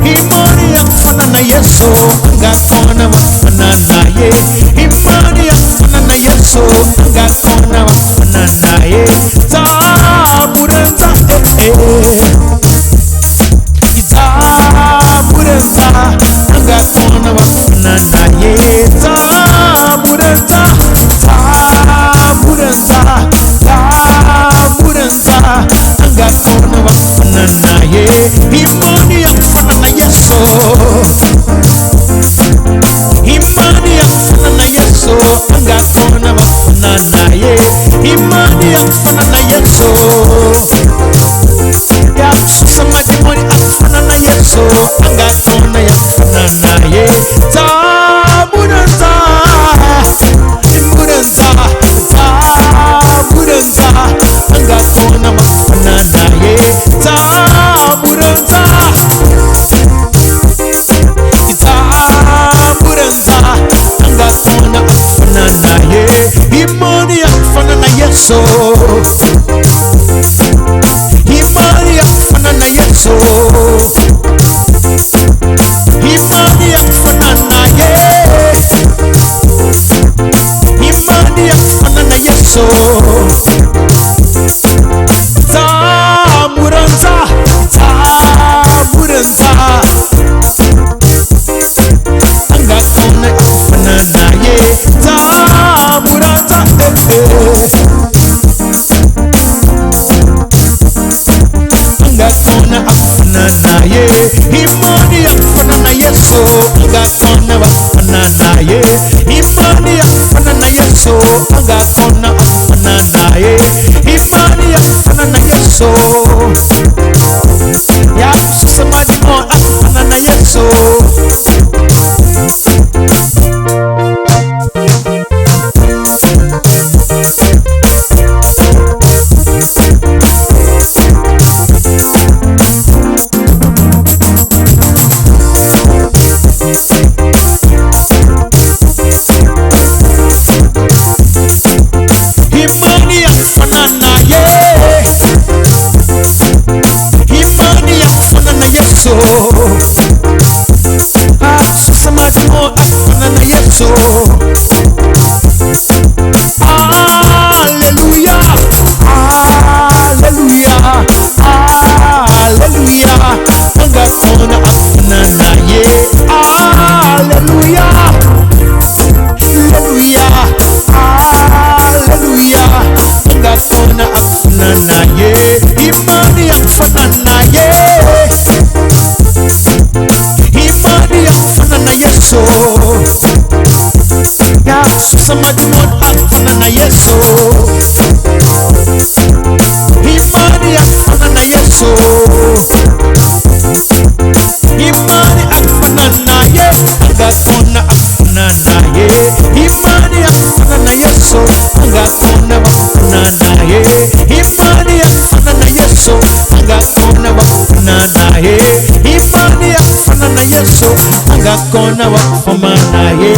imani ya kufanana na Yesu angakona wafanana naye, imani ya kufanana na Yesu angakona wafanana naye. Zamurenza Zamurenza angakona wafanana naye. Zamurenza angakona wafanana naye, imani ya kufanana na Yesu, imani ya kufanana na Yesu angakona wafanana naye, imani ya kufanana na Yesu ya kusema demoni akufanana na Yesu angakona ya kufanana naye. Zamurenza angakona wafanana naye. Zamurenza angakona wafanana naye, imani ya kufanana na Yesu, imani ya kufanana na Yesu, imani ya kufanana naye, imani ya kufanana na Yesu. Zamurenza angakona wafanana naye. Zamurenza angakona wafanana naye, imani ya kufanana na Yesu angakona wafanana naye, imani ya kufanana na Yesu angakona wafanana naye, imani ya kufanana na Yesu ya kusema demoni akufanana na Yesu. Imani ya kufanana naye, imani ya kufanana na Yesu, sema demoni akufanana na Yesu. Haleluya, haleluya, haleluya, angakona wafanana naye. Haleluya, haleluya, haleluya, angakona wafanana naye, imani ya kufanana naye, imani ya kufanana na Yesu ya kusema demoni akufanana na Yesu, imani ya kufanana na Yesu, imani akufanana naye angakona wafanana naye, imani ya kufanana na Yesu angakona wafanana naye, imani ya kufanana na Yesu angakona wafanana naye, imani ya kufanana na Yesu angakona wafanana naye.